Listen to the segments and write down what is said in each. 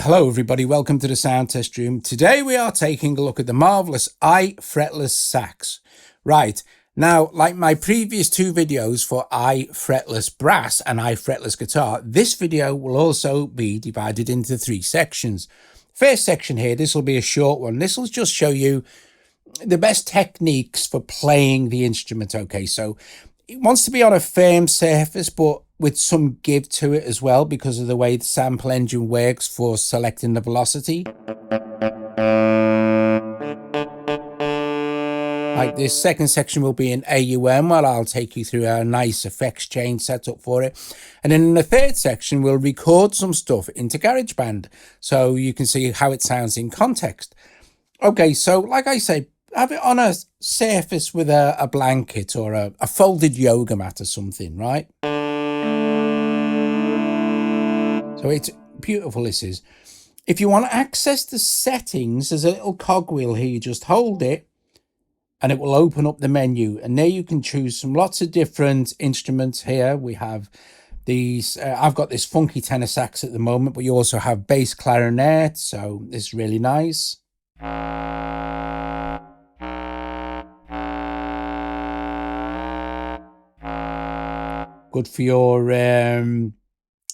Hello everybody, welcome to the sound test room. Today we are taking a look at the marvelous iFretless SAX. Right, now like my previous two videos for iFretless brass and iFretless guitar, this video will also be divided into three sections. First section here, this will be a short one. This will just show you the best techniques for playing the instrument. Okay, so it wants to be on a firm surface but with some give to it as well because of the way the sample engine works for selecting the velocity. Like this second section will be in AUM, where I'll take you through a nice effects chain setup for it. And then in the third section, we'll record some stuff into GarageBand so you can see how it sounds in context. Okay, so like I say, have it on a surface with a blanket or a folded yoga mat or something, right? So it's beautiful, this is. If you want to access the settings, there's a little cogwheel here. You just hold it and it will open up the menu. And there you can choose from lots of different instruments here. We have these, I've got this funky tenor sax at the moment, but you also have bass clarinet. So it's really nice. Good for your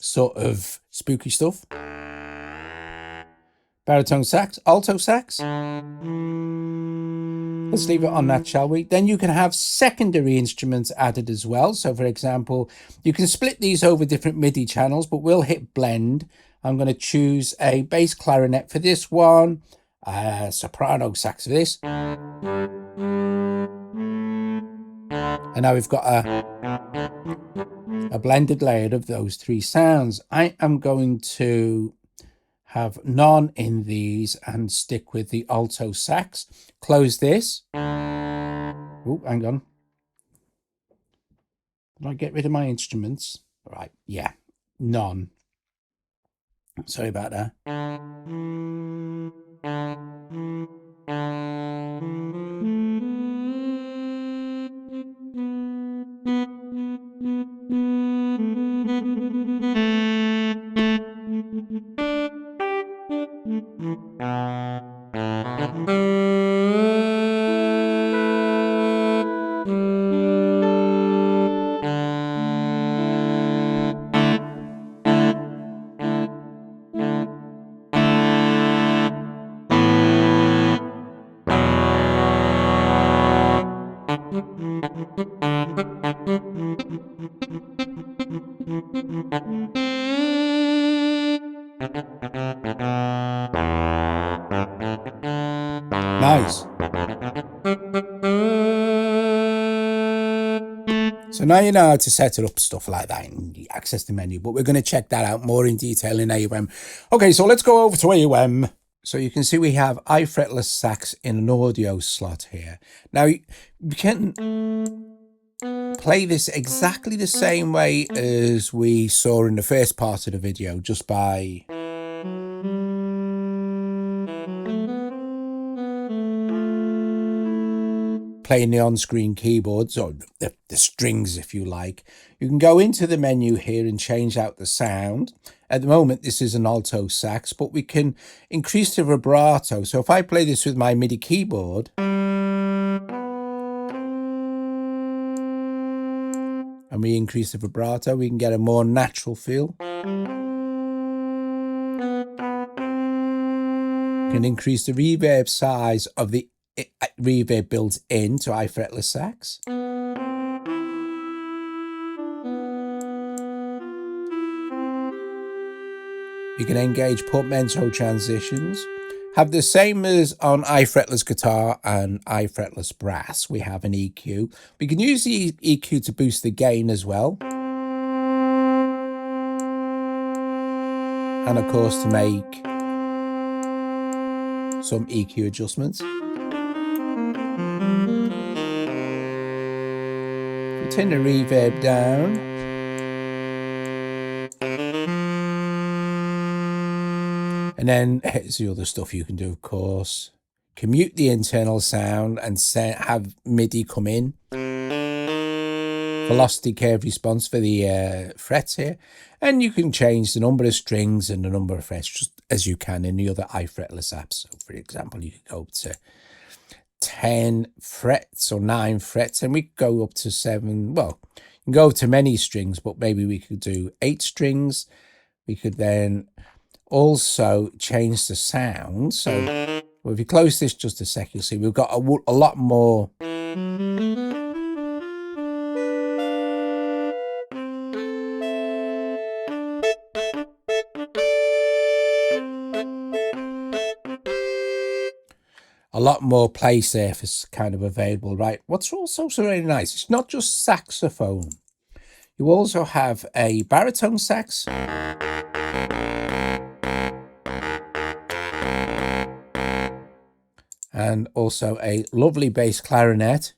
sort of spooky stuff. Baritone sax, alto sax. Let's leave it on that, shall we? Then you can have secondary instruments added as well. So for example, you can split these over different MIDI channels, but we'll hit blend. I'm going to choose a bass clarinet for this one, soprano sax for this. And now we've got a blended layer of those three sounds. I am going to have none in these and stick with the alto sax. Close this. Oh, hang on. Did I get rid of my instruments? Right, yeah, none. Sorry about that. Nice. So now you know how to set it up, stuff like that, and access the menu, but we're going to check that out more in detail in AUM. Okay, so let's go over to AUM. So you can see we have iFretless SAX in an audio slot here. Now you can play this exactly the same way as we saw in the first part of the video, just by playing the on-screen keyboards, or the strings if you like. You can go into the menu here and change out the sound. At the moment this is an alto sax, but we can increase the vibrato. So if I play this with my MIDI keyboard and we increase the vibrato, we can get a more natural feel. We can increase the reverb size of the reverb built into iFretless SAX. You can engage portmanteau transitions. Have the same as on iFretless guitar and iFretless brass. We have an EQ. We can use the EQ to boost the gain as well. And of course to make some EQ adjustments. Turn the reverb down. And then here's the other stuff you can do, of course. Commute the internal sound and have MIDI come in. velocity curve response for the frets here, and you can change the number of strings and the number of frets. Just as you can in the other iFretless apps. So for example, you could go up to 10 frets or 9 frets, and we could go up to 7. Well, you can go to many strings, but maybe we could do 8 strings. We could then also change the sound. So well, if you close this just a sec, you'll see we've got a lot more. A lot more play surface kind of available, right? What's also really nice, it's not just saxophone. You also have a baritone sax. And also a lovely bass clarinet.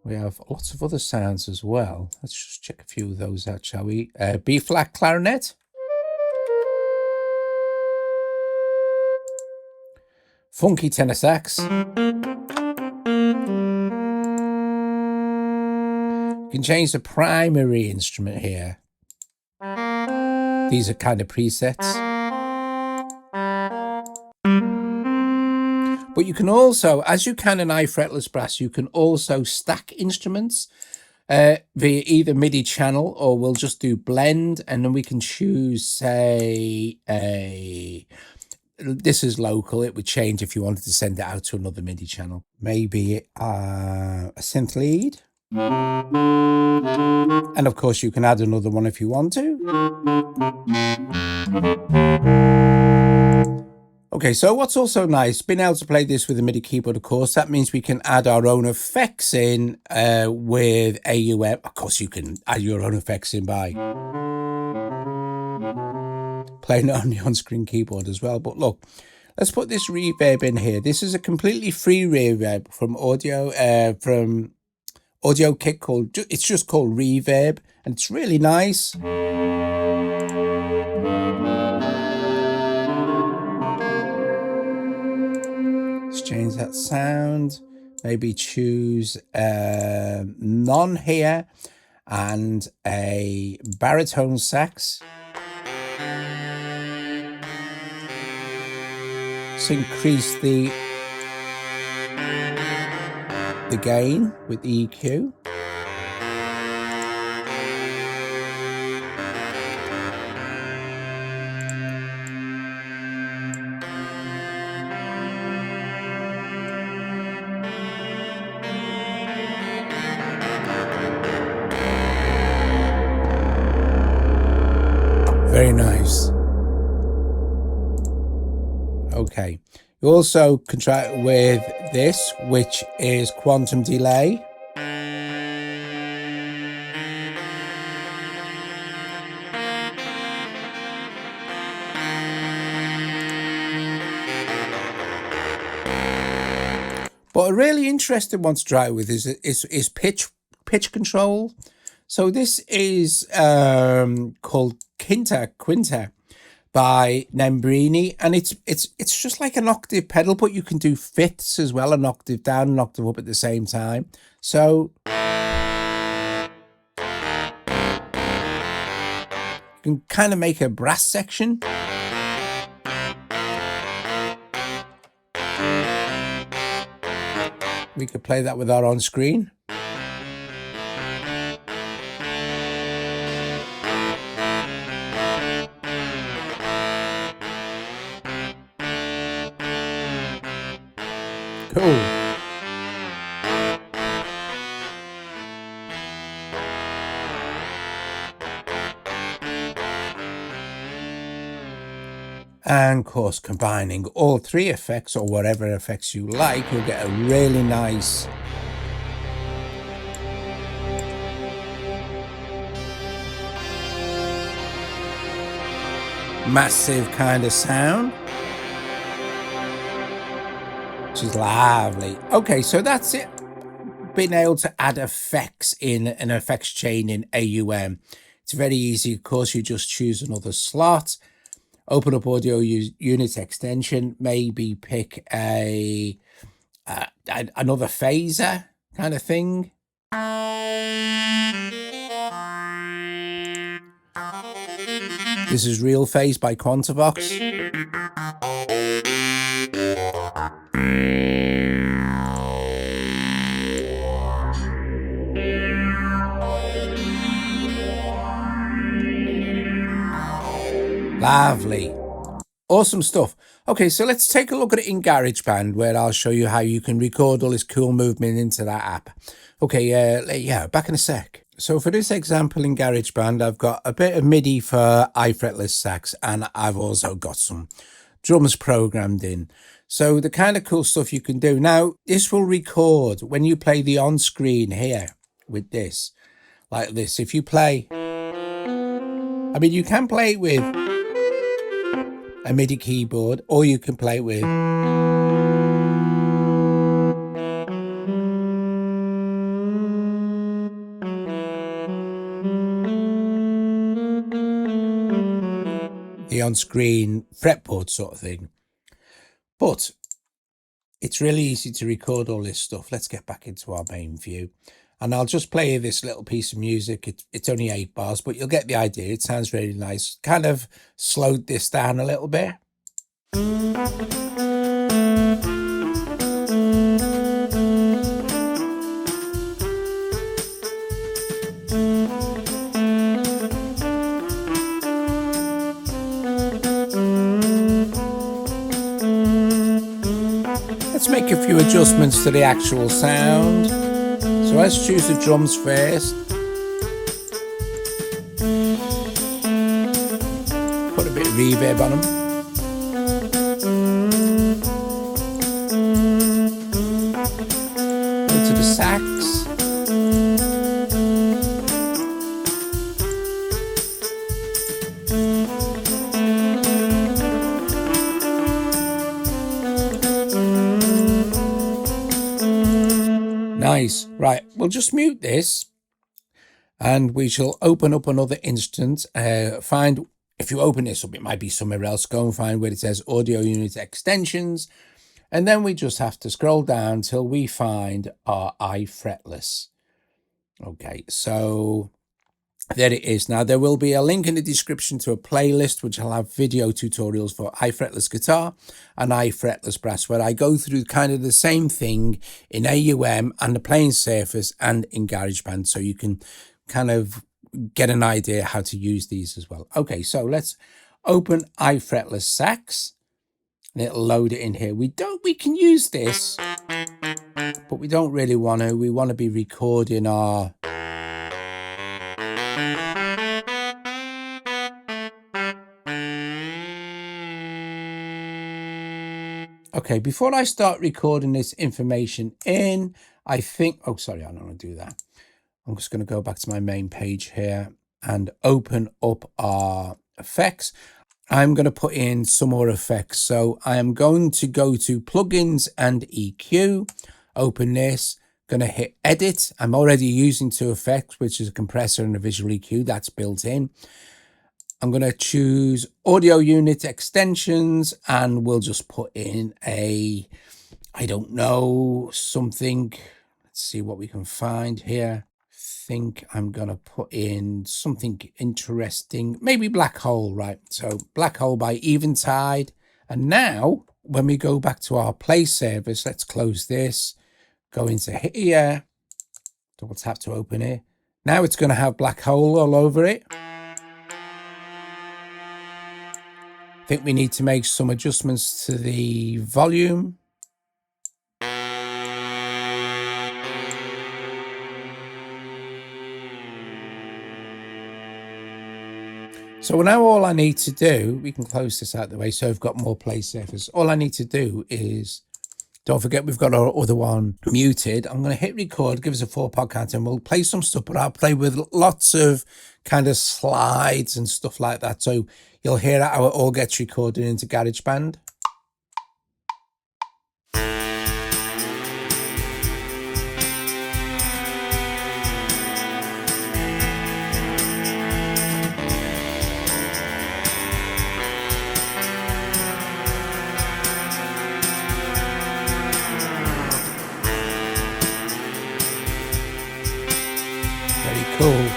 We have lots of other sounds as well. Let's just check a few of those out, shall we? B-flat clarinet. Funky tenor sax. You can change the primary instrument here. These are kind of presets. But you can also, as you can in iFretless Brass, you can also stack instruments via either MIDI channel, or we'll just do blend, and then we can choose, say, this is local. It would change if you wanted to send it out to another MIDI channel. Maybe a synth lead. And of course, you can add another one if you want to. Okay, so what's also nice, being able to play this with a MIDI keyboard, of course, that means we can add our own effects in with AUM. Of course, you can add your own effects in by playing it on the on-screen keyboard as well. But look, let's put this reverb in here. This is a completely free reverb from Audio Kit it's just called Reverb, and it's really nice. Let's change that sound. Maybe choose none here and a baritone sax. Let's increase the gain with the EQ. Very nice. Okay. You also can try it with this, which is quantum delay. But a really interesting one to try it with is pitch control. So this is called Quinta by Nambu, and it's just like an octave pedal, but you can do fifths as well, an octave down, an octave up at the same time. So you can kind of make a brass section. We could play that with our on screen. Cool. And of course, combining all three effects or whatever effects you like, you'll get a really nice massive kind of sound, which is lovely. Okay, so that's it. Being able to add effects in an effects chain in AUM. It's very easy. Of course, you just choose another slot. open up audio unit extension, maybe pick another phaser kind of thing. This is Real Phase by Quantavox. Lovely. Awesome stuff. Okay, so let's take a look at it in GarageBand, where I'll show you how you can record all this cool movement into that app. Okay, yeah, back in a sec. So for this example in GarageBand, I've got a bit of MIDI for iFretless SAX, and I've also got some drums programmed in. So the kind of cool stuff you can do. Now, this will record when you play the on-screen here with this, like this. If you play, I mean, you can play it with a MIDI keyboard, or you can play it with the on-screen fretboard sort of thing. But it's really easy to record all this stuff. Let's get back into our main view, and I'll just play you this little piece of music. It's only 8 bars, but you'll get the idea. It sounds really nice. Kind of slowed this down a little bit. Let's make a few adjustments to the actual sound. So let's choose the drums first. Put a bit of reverb on them. Go to the sax. Nice. Right, we'll just mute this and we shall open up another instance. Find, if you open this up, it might be somewhere else. Go and find where it says audio unit extensions, and then we just have to scroll down till we find our iFretless. Okay, so there it is. Now there will be a link in the description to a playlist which will have video tutorials for iFretless guitar and iFretless brass, where I go through kind of the same thing in AUM and the playing surface and in GarageBand, so you can kind of get an idea how to use these as well. Okay, so let's open iFretless SAX and it'll load it in here. We can use this, but we don't really want to. We want to be recording our okay, before I start recording this information in, I think, oh, sorry, I don't want to do that. I'm just going to go back to my main page here and open up our effects. I'm going to put in some more effects. So I am going to go to plugins and EQ, open this, going to hit edit. I'm already using 2 effects, which is a compressor and a visual EQ that's built in. I'm going to choose audio unit extensions and we'll just put in I don't know, something. Let's see what we can find here. I think I'm going to put in something interesting, maybe Black Hole, right? So Black Hole by Eventide. And now when we go back to our play service, let's close this, go into here, double tap to open it. Now it's going to have Black Hole all over it. I think we need to make some adjustments to the volume. So now all I need to do, we can close this out of the way so I've got more play surface. All I need to do is, don't forget we've got our other one muted. I'm going to hit record, give us a 4-part count, and we'll play some stuff, but I'll play with lots of kind of slides and stuff like that. So you'll hear how it all gets recorded into GarageBand. Cool.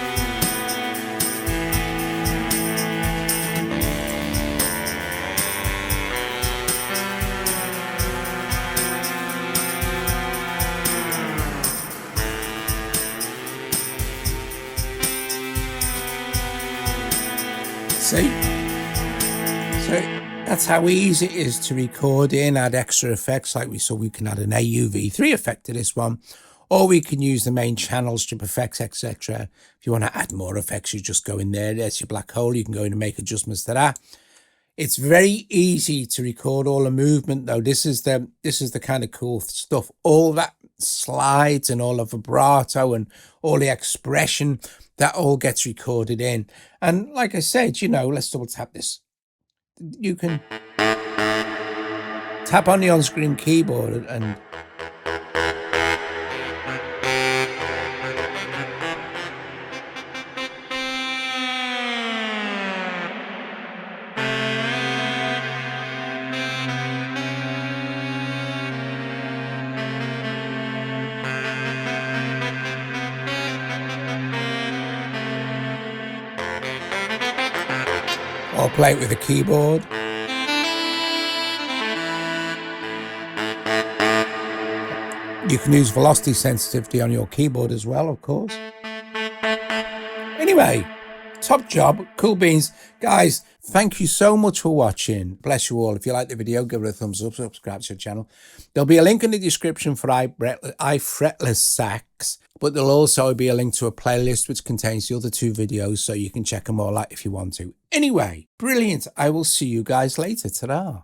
See? So that's how easy it is to record in, add extra effects like we saw. We can add an AUv3 effect to this one, or we can use the main channel, strip effects, etc. If you want to add more effects, you just go in there. There's your black hole. You can go in and make adjustments to that. It's very easy to record all the movement though. This is the kind of cool stuff. All that slides and all the vibrato and all the expression, that all gets recorded in. And like I said, you know, let's double tap this. You can tap on the on-screen keyboard and or play it with a keyboard. You can use velocity sensitivity on your keyboard as well, of course. Anyway, top job, cool beans. Guys, thank you so much for watching. Bless you all. If you like the video, give it a thumbs up, subscribe to the channel. There'll be a link in the description for iFretless SAX, but there'll also be a link to a playlist which contains the other 2 videos, so you can check them all out if you want to. Anyway, brilliant. I will see you guys later. Ta-da.